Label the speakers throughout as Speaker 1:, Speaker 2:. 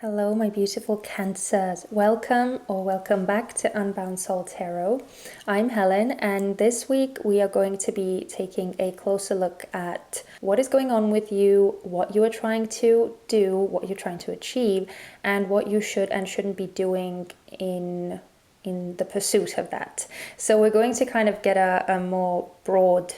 Speaker 1: Hello, my beautiful Cancers. Welcome or welcome back to Unbound Soul Tarot. I'm Helen, and this week we are going to be taking a closer look at what is going on with you, what you are trying to do, what you're trying to achieve, and what you should and shouldn't be doing in the pursuit of that. So we're going to kind of get a more broad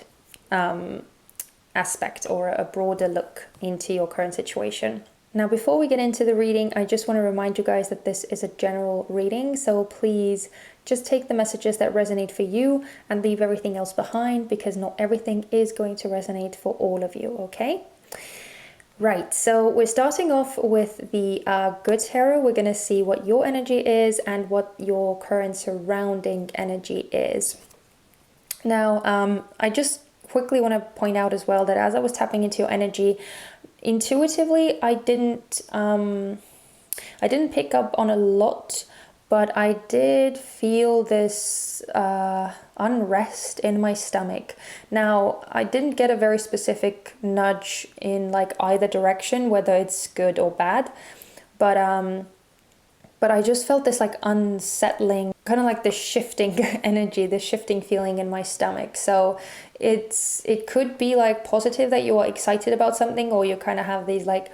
Speaker 1: aspect or a broader look into your current situation. Now, before we get into the reading, I just want to remind you guys that this is a general reading, so please just take the messages that resonate for you and leave everything else behind, because not everything is going to resonate for all of you, okay? Right, so we're starting off with the good tarot. We're going to see what your energy is and what your current surrounding energy is. Now, I just quickly want to point out as well that as I was tapping into your energy, intuitively I didn't pick up on a lot, but I did feel this unrest in my stomach. Now, I didn't get a very specific nudge in like either direction, whether it's good or bad, but I just felt this like unsettling, kind of like this shifting energy, this shifting feeling in my stomach. So it could be like positive that you are excited about something, or you kind of have these like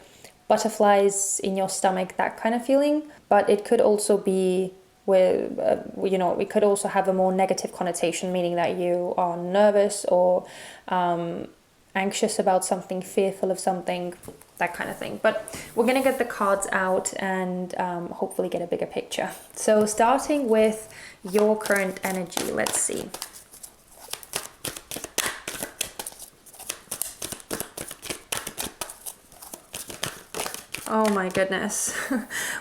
Speaker 1: butterflies in your stomach, that kind of feeling. But it could also be with, we could also have a more negative connotation, meaning that you are nervous or anxious about something, fearful of something, that kind of thing. But we're going to get the cards out and hopefully get a bigger picture. So starting with your current energy, let's see. Oh my goodness.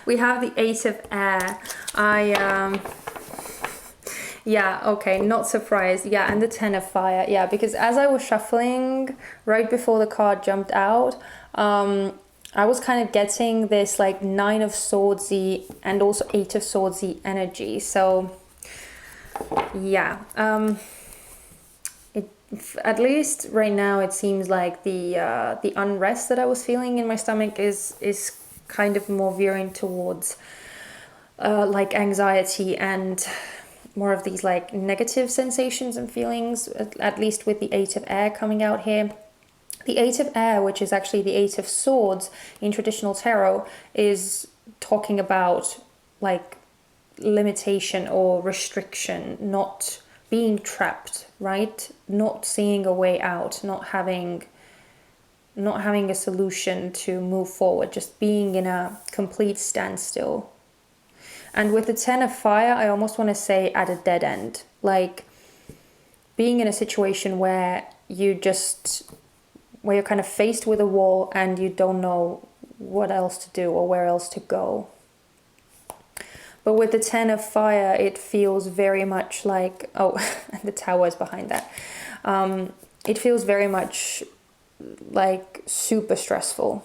Speaker 1: We have the Eight of Air. Yeah, okay, not surprised. Yeah, and the Ten of Fire. Yeah, because as I was shuffling right before the card jumped out, I was kind of getting this like Nine of Swordsy and also Eight of Swordsy energy. So yeah, at least right now it seems like the unrest that I was feeling in my stomach is kind of more veering towards like anxiety and more of these like negative sensations and feelings, at least with the Eight of Air coming out here. The Eight of Air, which is actually the Eight of Swords in traditional tarot, is talking about like limitation or restriction, not being trapped, right? Not seeing a way out, not having a solution to move forward, just being in a complete standstill. And with the Ten of Fire, I almost want to say at a dead end, like being in a situation where you're kind of faced with a wall and you don't know what else to do or where else to go. But with the Ten of Fire, it feels very much like, oh, and the Tower is behind that. It feels very much like super stressful.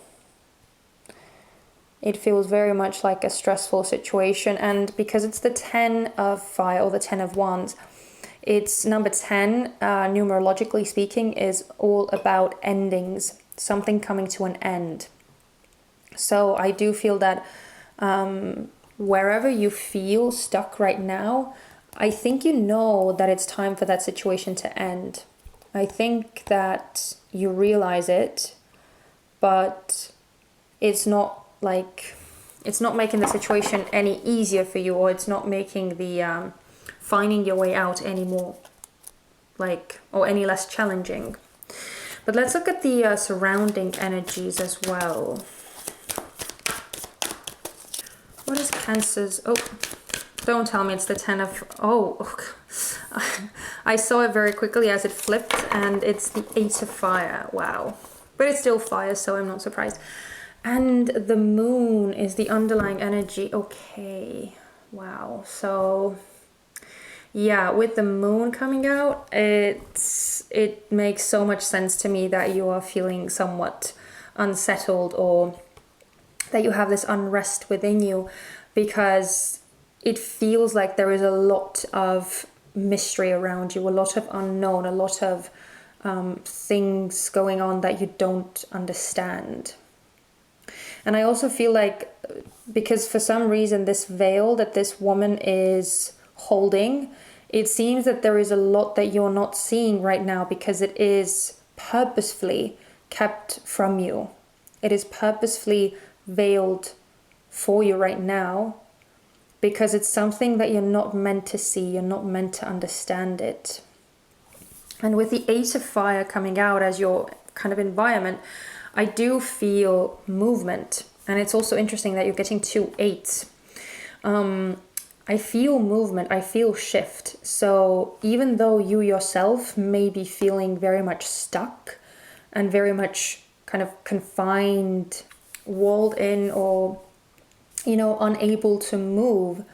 Speaker 1: It feels very much like a stressful situation. And because it's the 10 of Fire or the 10 of Wands, it's number 10, numerologically speaking, is all about endings, something coming to an end. So I do feel that wherever you feel stuck right now, I think you know that it's time for that situation to end. I think that you realize it, but it's not making the situation any easier for you, or it's not making the finding your way out any more or any less challenging. But let's look at the surrounding energies as well. What is Cancer's? Oh, don't tell me it's the 10 of... Oh, I saw it very quickly as it flipped, and it's the 8 of Fire. Wow. But it's still fire, so I'm not surprised. And the Moon is the underlying energy. Okay. Wow. So yeah, with the Moon coming out, it makes so much sense to me that you are feeling somewhat unsettled, or that you have this unrest within you, because it feels like there is a lot of mystery around you, a lot of unknown, a lot of things going on that you don't understand. And I also feel like because for some reason this veil that this woman is holding, it seems that there is a lot that you're not seeing right now because it is purposefully kept from you. It is purposefully veiled for you right now because it's something that you're not meant to see, you're not meant to understand it. And with the Eight of Fire coming out as your kind of environment, I do feel movement. And it's also interesting that you're getting 2 8s. I feel movement, I feel shift. So even though you yourself may be feeling very much stuck and very much kind of confined, walled in, or, you know, unable to move,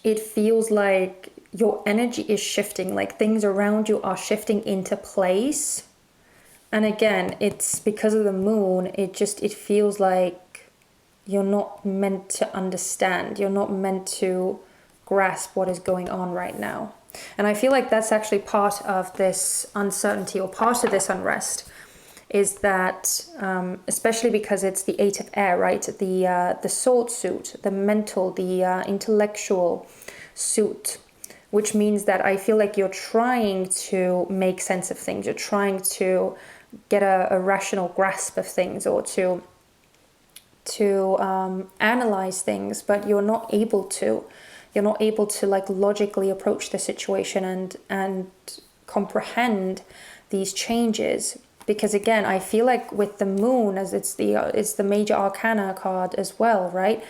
Speaker 1: it feels like your energy is shifting, like things around you are shifting into place. And again, it's because of the moon, it feels like you're not meant to understand, you're not meant to grasp what is going on right now. And I feel like that's actually part of this uncertainty, or part of this unrest, is that especially because it's the Eight of Air, right? The sword suit, the mental, the intellectual suit, which means that I feel like you're trying to make sense of things. You're trying to get a rational grasp of things, or to analyze things, but you're not able to. You're not able to like logically approach the situation and comprehend these changes. Because again, I feel like with the moon, as it's the major arcana card as well, right?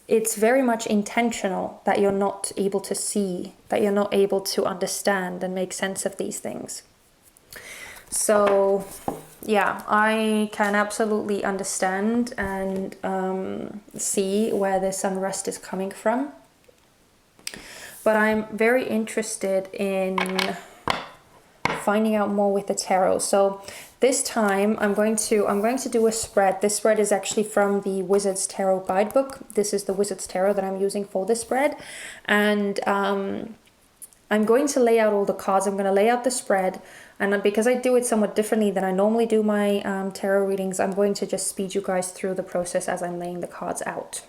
Speaker 1: It's very much intentional that you're not able to see, that you're not able to understand and make sense of these things. So yeah, I can absolutely understand and see where this unrest is coming from. But I'm very interested in finding out more with the tarot. So this time I'm going to do a spread. This spread is actually from the Wizard's Tarot guidebook. This is the Wizard's Tarot that I'm using for this spread. And I'm going to lay out all the cards. I'm going to lay out the spread. And because I do it somewhat differently than I normally do my tarot readings, I'm going to just speed you guys through the process as I'm laying the cards out.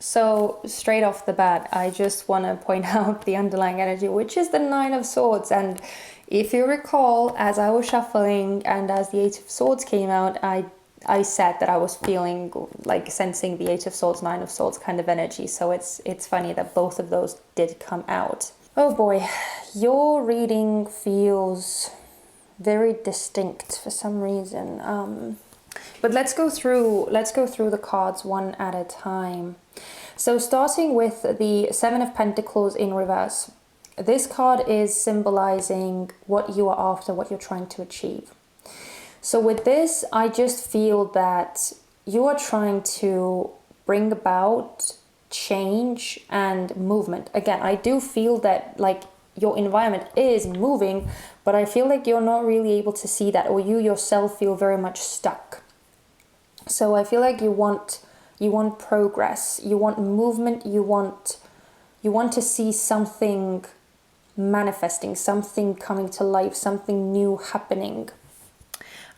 Speaker 1: So straight off the bat, I just want to point out the underlying energy, which is the Nine of Swords. And if you recall, as I was shuffling and as the Eight of Swords came out, I said that I was feeling like sensing the Eight of Swords, Nine of Swords kind of energy. So it's funny that both of those did come out. Oh boy, your reading feels very distinct for some reason. But let's go through the cards one at a time. So starting with the Seven of Pentacles in reverse. This card is symbolizing what you are after, what you're trying to achieve. So with this, I just feel that you are trying to bring about change and movement. Again, I do feel that like your environment is moving, but I feel like you're not really able to see that, or you yourself feel very much stuck. So I feel like you want progress, you want movement, you want to see something manifesting, something coming to life, something new happening.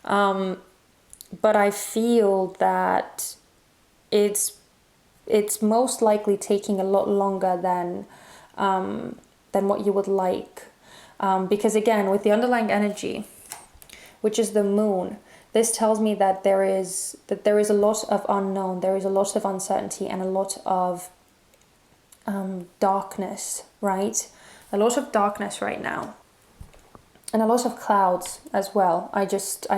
Speaker 1: But I feel that it's most likely taking a lot longer than what you would like, because again, with the underlying energy, which is the moon, this tells me that there is a lot of unknown, there is a lot of uncertainty, and a lot of darkness, right? A lot of darkness right now. And a lot of clouds as well. I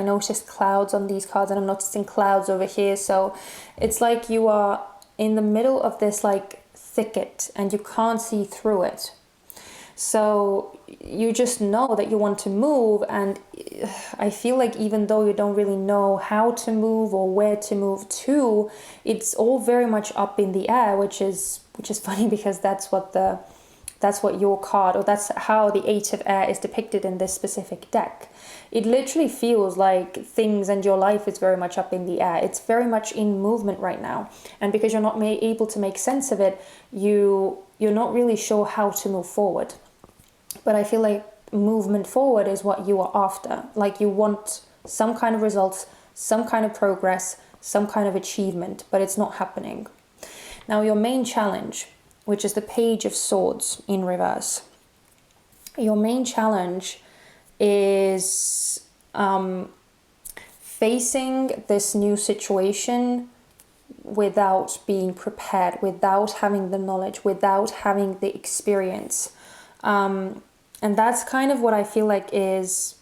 Speaker 1: noticed clouds on these cards, and I'm noticing clouds over here. So it's like you are in the middle of this like thicket and you can't see through it. So you just know that you want to move, and I feel like even though you don't really know how to move or where to move to, it's all very much up in the air, which is funny because that's what the That's what your card, or that's how the Eight of Air is depicted in this specific deck. It literally feels like things and your life is very much up in the air. It's very much in movement right now. And because you're not able to make sense of it, you're not really sure how to move forward. But I feel like movement forward is what you are after. Like, you want some kind of results, some kind of progress, some kind of achievement, but it's not happening. Now, your main challenge, which is the Page of Swords in reverse, your main challenge is facing this new situation without being prepared, without having the knowledge, without having the experience. And that's kind of what I feel like is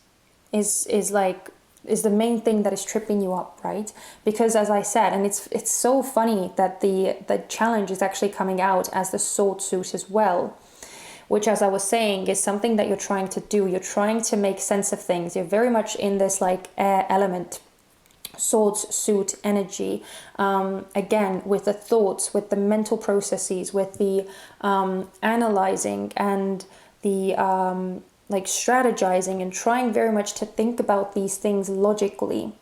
Speaker 1: the main thing that is tripping you up, right? Because as I said, and it's so funny that the challenge is actually coming out as the sword suit as well, which, as I was saying, is something that you're trying to do. You're trying to make sense of things. You're very much in this like air element, swords suit energy, again, with the thoughts, with the mental processes, with the analyzing and the like strategizing and trying very much to think about these things logically.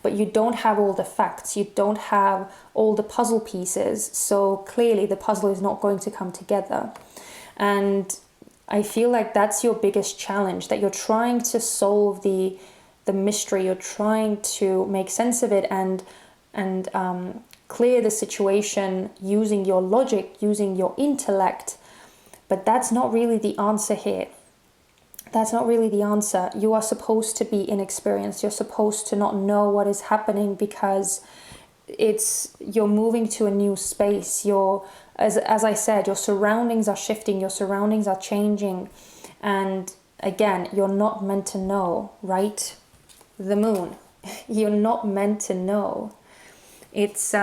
Speaker 1: But you don't have all the facts, you don't have all the puzzle pieces, so clearly the puzzle is not going to come together. And I feel like that's your biggest challenge, that you're trying to solve the mystery, you're trying to make sense of it and clear the situation using your logic, using your intellect. But that's not really the answer here. That's not really the answer. You are supposed to be inexperienced. You're supposed to not know what is happening because you're moving to a new space. As I said, your surroundings are shifting, your surroundings are changing. And again, you're not meant to know, right? The moon. You're not meant to know. It's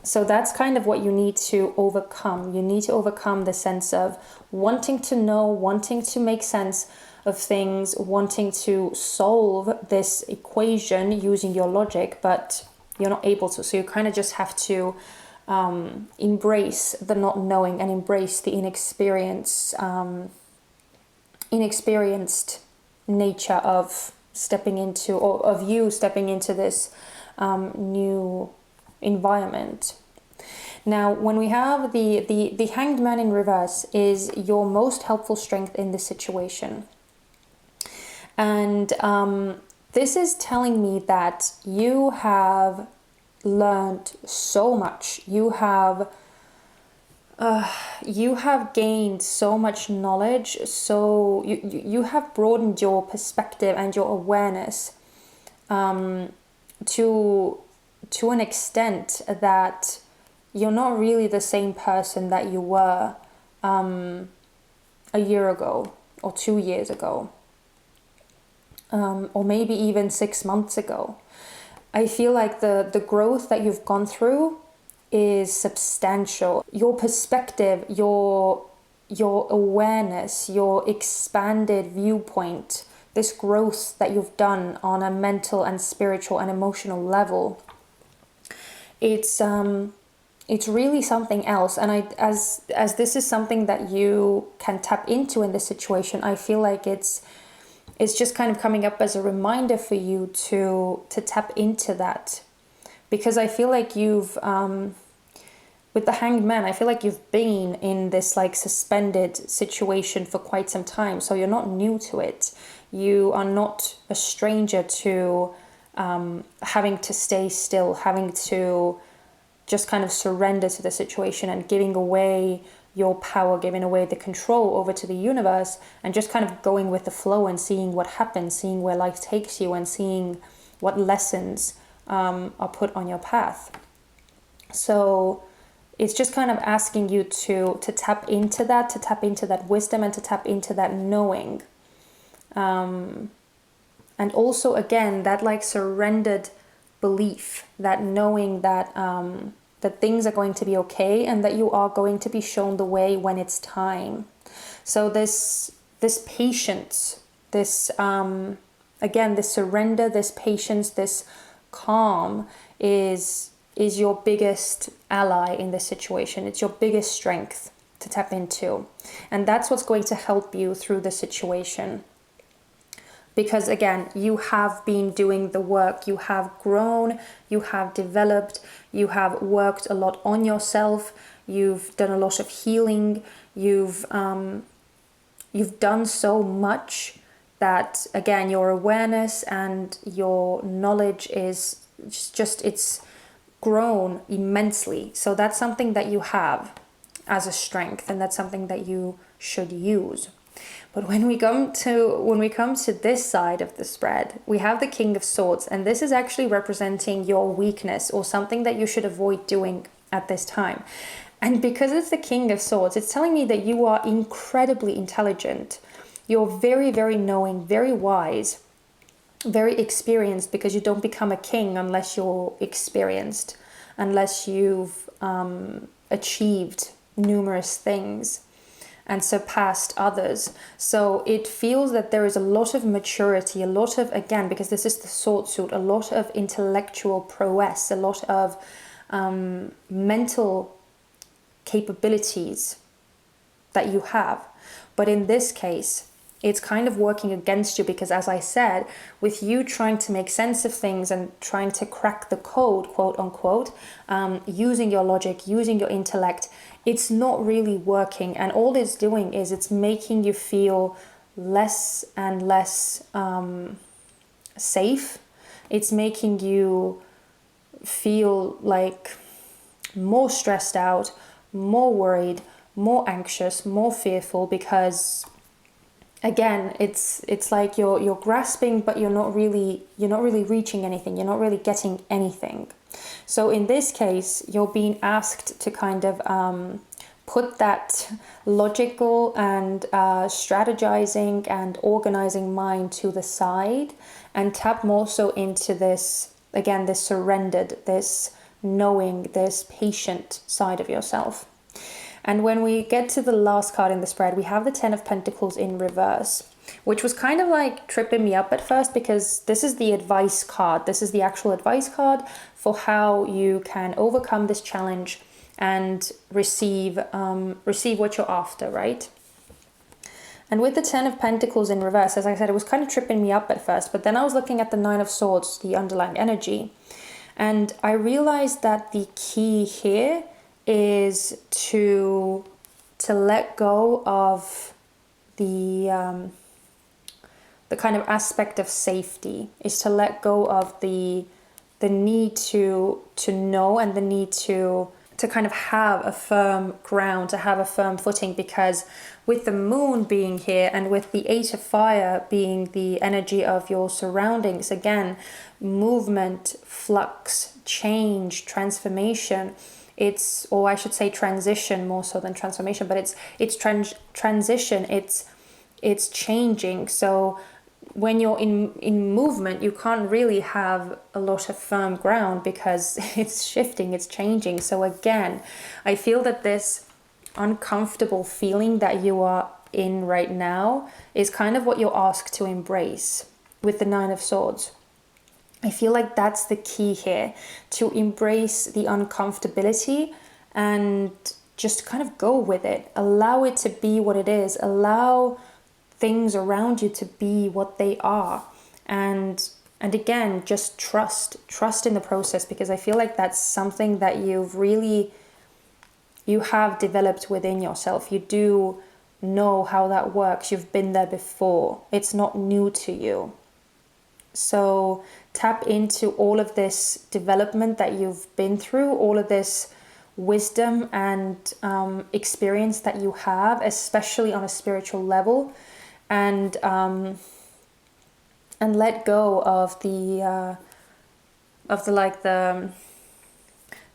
Speaker 1: so that's kind of what you need to overcome. You need to overcome the sense of wanting to know, wanting to make sense of things, wanting to solve this equation using your logic, but you're not able to. So you kind of just have to embrace the not knowing and embrace the inexperienced nature of stepping into, or of you stepping into this new environment. Now, when we have the Hanged Man in reverse is your most helpful strength in this situation. And this is telling me that you have learned so much. You have gained so much knowledge. So you have broadened your perspective and your awareness to an extent that you're not really the same person that you were a year ago or 2 years ago, or maybe even 6 months ago. I feel like the growth that you've gone through is substantial. Your perspective, your awareness, your expanded viewpoint, this growth that you've done on a mental and spiritual and emotional level, it's really something else. And as this is something that you can tap into in this situation, I feel like it's just kind of coming up as a reminder for you to tap into that. Because I feel like you've with the Hanged Man, I feel like you've been in this like suspended situation for quite some time, so you're not new to it. You are not a stranger to having to stay still, having to just kind of surrender to the situation and giving away your power, giving away the control over to the universe, and just kind of going with the flow and seeing what happens, seeing where life takes you, and seeing what lessons are put on your path. So it's just kind of asking you to tap into that wisdom, and to tap into that knowing. And also, again, that like surrendered belief, that knowing that that things are going to be okay, and that you are going to be shown the way when it's time. So this patience, this again, this surrender, this patience, this calm is your biggest ally in this situation. It's your biggest strength. tap into. And that's what's going to help you through the situation. Because again, you have been doing the work, you have grown, you have developed, you have worked a lot on yourself, you've done a lot of healing, you've done so much that, again, your awareness and your knowledge is just it's grown immensely. So that's something that you have as a strength, and that's something that you should use. But when we come to this side of the spread, we have the King of Swords, and this is actually representing your weakness or something that you should avoid doing at this time. And because it's the King of Swords, it's telling me that you are incredibly intelligent. You're very, very knowing, very wise, very experienced, because you don't become a king unless you're experienced, unless you've achieved numerous things and surpassed others. So it feels that there is a lot of maturity, a lot of, again, because this is the sword suit, a lot of intellectual prowess, a lot of mental capabilities that you have. But in this case, it's kind of working against you, because as I said, with you trying to make sense of things and trying to crack the code, quote unquote, using your logic, using your intellect, it's not really working. And all it's doing is it's making you feel less and less safe. It's making you feel like more stressed out, more worried, more anxious, more fearful, because again, it's like you're grasping, but you're not really reaching anything. You're not really getting anything. So in this case, you're being asked to kind of put that logical and strategizing and organizing mind to the side and tap more so into this, again, this surrendered, this knowing, this patient side of yourself. And when we get to the last card in the spread, we have the Ten of Pentacles in reverse, which was kind of like tripping me up at first, because this is the advice card. This is the actual advice card for how you can overcome this challenge and receive what you're after, right? And with the Ten of Pentacles in reverse, as I said, it was kind of tripping me up at first, but then I was looking at the Nine of Swords, the underlying energy, and I realized that the key here is to let go of the kind of aspect of safety, is to let go of the need to know, and the need to kind of have a firm ground, to have a firm footing, because with the moon being here and with the Eight of Fire being the energy of your surroundings, again, movement, flux, change, transformation, it's, or I should say transition more so than transformation, but it's transition, it's changing. So when you're in movement, you can't really have a lot of firm ground, because it's shifting, it's changing. So again, I feel that this uncomfortable feeling that you are in right now is kind of what you're asked to embrace with the Nine of Swords. I feel like that's the key here, to embrace the uncomfortability and just kind of go with it. Allow it to be what it is. Allow things around you to be what they are. And again, just trust in the process, because I feel like that's something that you have developed within yourself. You do know how that works. You've been there before. It's not new to you. So tap into all of this development that you've been through, all of this wisdom and experience that you have, especially on a spiritual level, and let go of the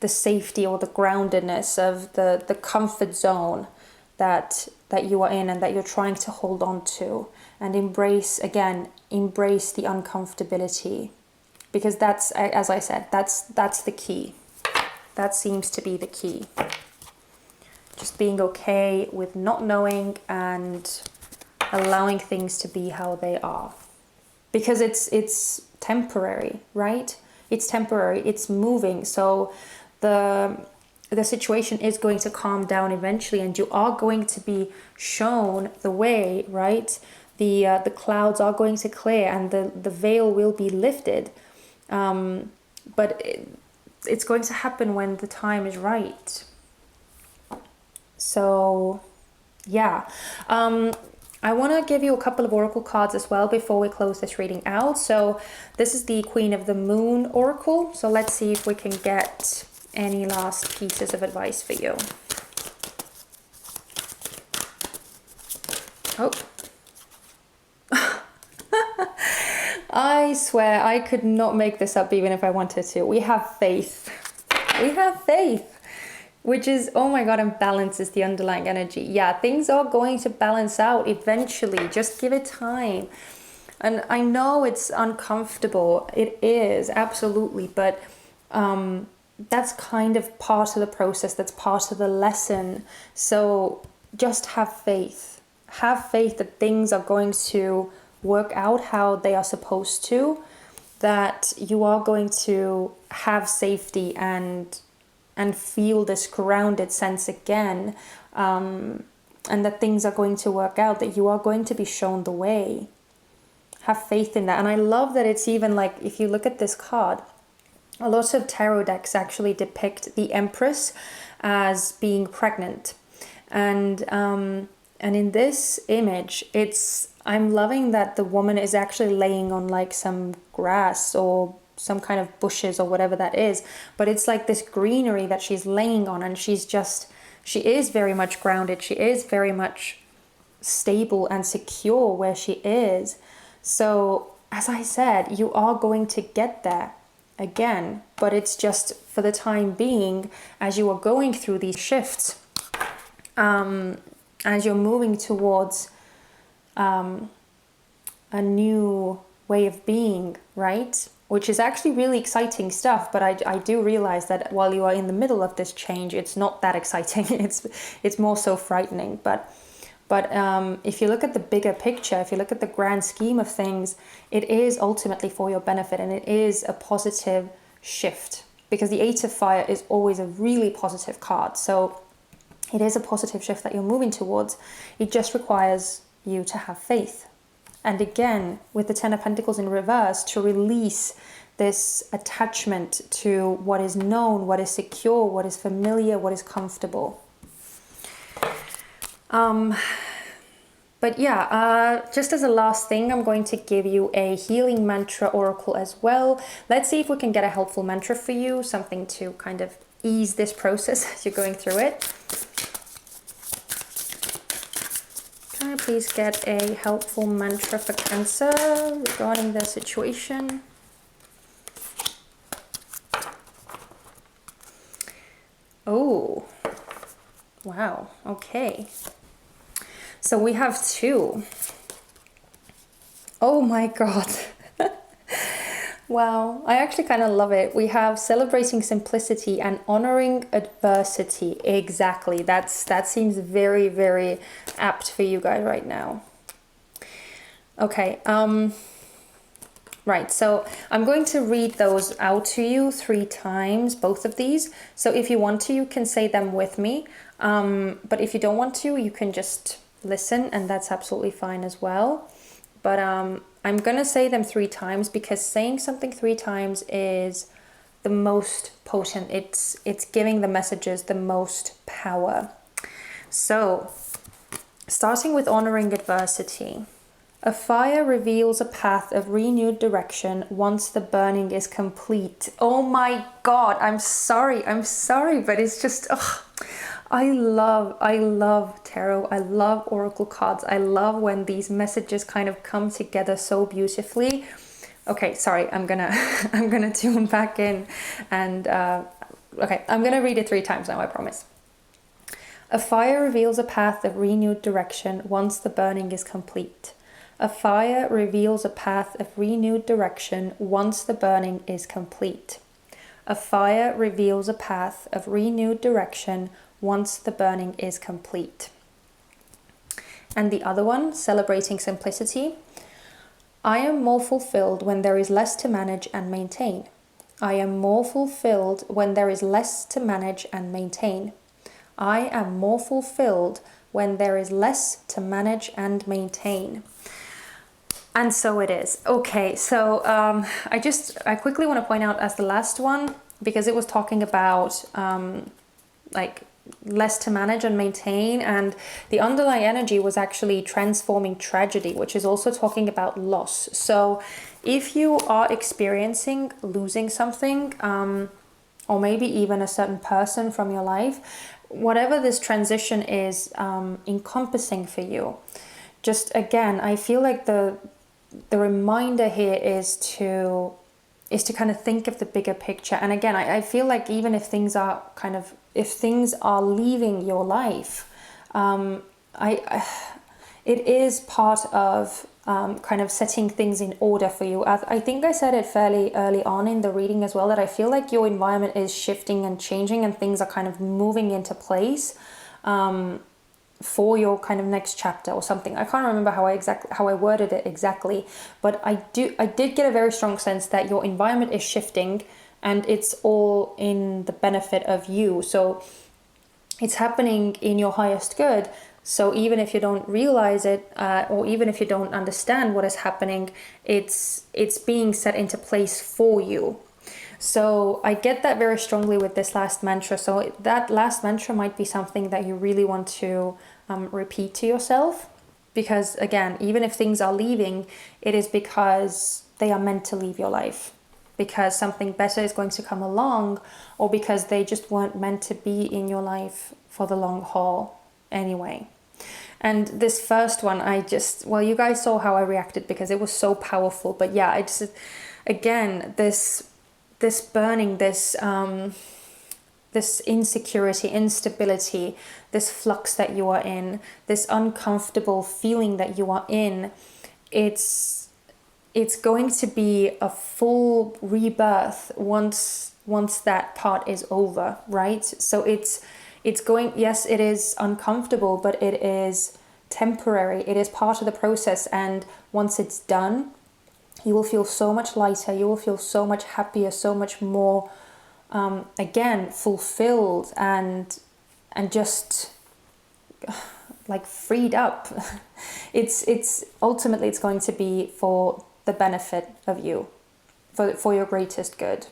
Speaker 1: safety or the groundedness of the comfort zone that you are in and that you're trying to hold on to, and embrace the uncomfortability, because that's, as I said, that's the key. That seems to be the key. Just being okay with not knowing and allowing things to be how they are, because it's temporary, right? It's temporary, it's moving. So the the situation is going to calm down eventually, and you are going to be shown the way, right? The clouds are going to clear, and the veil will be lifted. But it's going to happen when the time is right. So, yeah. I want to give you a couple of oracle cards as well before we close this reading out. So this is the Queen of the Moon oracle. So let's see if we can get any last pieces of advice for you. Oh. I swear I could not make this up even if I wanted to. We have faith. We have faith. Which is, oh my God, and balance is the underlying energy. Yeah, things are going to balance out eventually. Just give it time. And I know it's uncomfortable. It is, absolutely. But that's kind of part of the process. That's part of the lesson. So just have faith. Have faith that things are going to work out how they are supposed to. That you are going to have safety and feel this grounded sense again, and that things are going to work out, that you are going to be shown the way. Have faith in that. And I love that it's even like, if you look at this card, a lot of tarot decks actually depict the Empress as being pregnant. And in this image, I'm loving that the woman is actually laying on like some grass or some kind of bushes or whatever that is, but it's like this greenery that she's laying on, and she is very much grounded. She is very much stable and secure where she is. So as I said, you are going to get there again, but it's just for the time being, as you are going through these shifts, as you're moving towards a new way of being, right? Which is actually really exciting stuff, but I do realize that while you are in the middle of this change, it's not that exciting. It's more so frightening. But if you look at the bigger picture, if you look at the grand scheme of things, it is ultimately for your benefit, and it is a positive shift, because the Eight of Fire is always a really positive card. So it is a positive shift that you're moving towards. It just requires you to have faith. And again, with the Ten of Pentacles in reverse, to release this attachment to what is known, what is secure, what is familiar, what is comfortable. But yeah, just as a last thing, I'm going to give you a healing mantra oracle as well. Let's see if we can get a helpful mantra for you, something to kind of ease this process as you're going through it. Can I please get a helpful mantra for Cancer regarding their situation? Oh, wow, okay. So we have two. Oh my God. Wow, I actually kind of love it. We have celebrating simplicity and honoring adversity. Exactly. That seems very, very apt for you guys right now. Okay. Right. So I'm going to read those out to you 3 times, both of these. So if you want to, you can say them with me. But if you don't want to, you can just listen, and that's absolutely fine as well. But I'm going to say them 3 times, because saying something 3 times is the most potent. It's giving the messages the most power. So, starting with honoring adversity. A fire reveals a path of renewed direction once the burning is complete. Oh my God, I'm sorry, but it's just... Ugh. I love tarot. I love oracle cards. I love when these messages kind of come together so beautifully. Okay, sorry, I'm gonna tune back in, and okay, I'm gonna read it 3 times now, I promise. A fire reveals a path of renewed direction once the burning is complete. A fire reveals a path of renewed direction once the burning is complete. A fire reveals a path of renewed direction once the burning is complete. And the other one, celebrating simplicity. I am more fulfilled when there is less to manage and maintain. I am more fulfilled when there is less to manage and maintain. I am more fulfilled when there is less to manage and maintain. And so it is. Okay, so I quickly want to point out as the last one, because it was talking about like less to manage and maintain, and the underlying energy was actually transforming tragedy, which is also talking about loss. So if you are experiencing losing something, or maybe even a certain person from your life, whatever this transition is encompassing for you, just again, I feel like the reminder here is to kind of think of the bigger picture. And again, I feel like even if things are leaving your life, it is part of kind of setting things in order for you. I think I said it fairly early on in the reading as well, that I feel like your environment is shifting and changing, and things are kind of moving into place for your kind of next chapter or something. I can't remember how I worded it exactly, but I did get a very strong sense that your environment is shifting, and it's all in the benefit of you. So it's happening in your highest good. So even if you don't realize it, or even if you don't understand what is happening, it's being set into place for you. So I get that very strongly with this last mantra. So that last mantra might be something that you really want to repeat to yourself, because again, even if things are leaving, it is because they are meant to leave your life, because something better is going to come along, or because they just weren't meant to be in your life for the long haul anyway. And this first one, you guys saw how I reacted because it was so powerful. But yeah, again, this burning, this insecurity, instability, this flux that you are in, this uncomfortable feeling that you are in, it's going to be a full rebirth once that part is over, right? So it's going, yes, it is uncomfortable, but it is temporary. It is part of the process. And once it's done, you will feel so much lighter. You will feel so much happier, so much more, again, fulfilled and just like freed up. It's ultimately, it's going to be for the benefit of you, for your greatest good.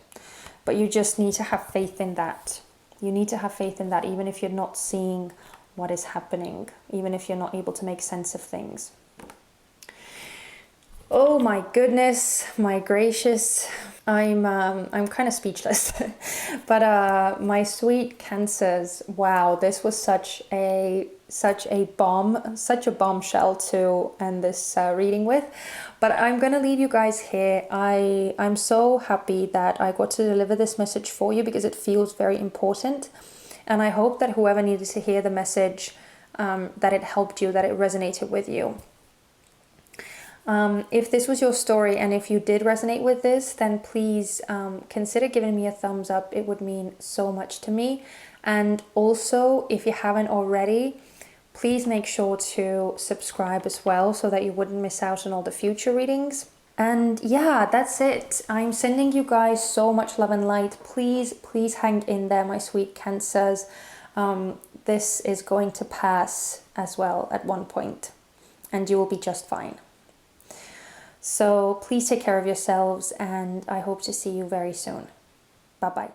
Speaker 1: But you just need to have faith in that. You need to have faith in that, even if you're not seeing what is happening, even if you're not able to make sense of things. Oh my goodness, my gracious, I'm kind of speechless. But my sweet Cancers, wow, this was such a bombshell to end this reading with. But I'm gonna leave you guys here. I'm so happy that I got to deliver this message for you, because it feels very important, and I hope that whoever needed to hear the message, that it helped you, that it resonated with you. If this was your story and if you did resonate with this, then please consider giving me a thumbs up. It would mean so much to me. And also, if you haven't already, please make sure to subscribe as well, so that you wouldn't miss out on all the future readings. And yeah, that's it. I'm sending you guys so much love and light. Please hang in there, my sweet Cancers. This is going to pass as well at one point, and you will be just fine. So please take care of yourselves, and I hope to see you very soon. Bye-bye.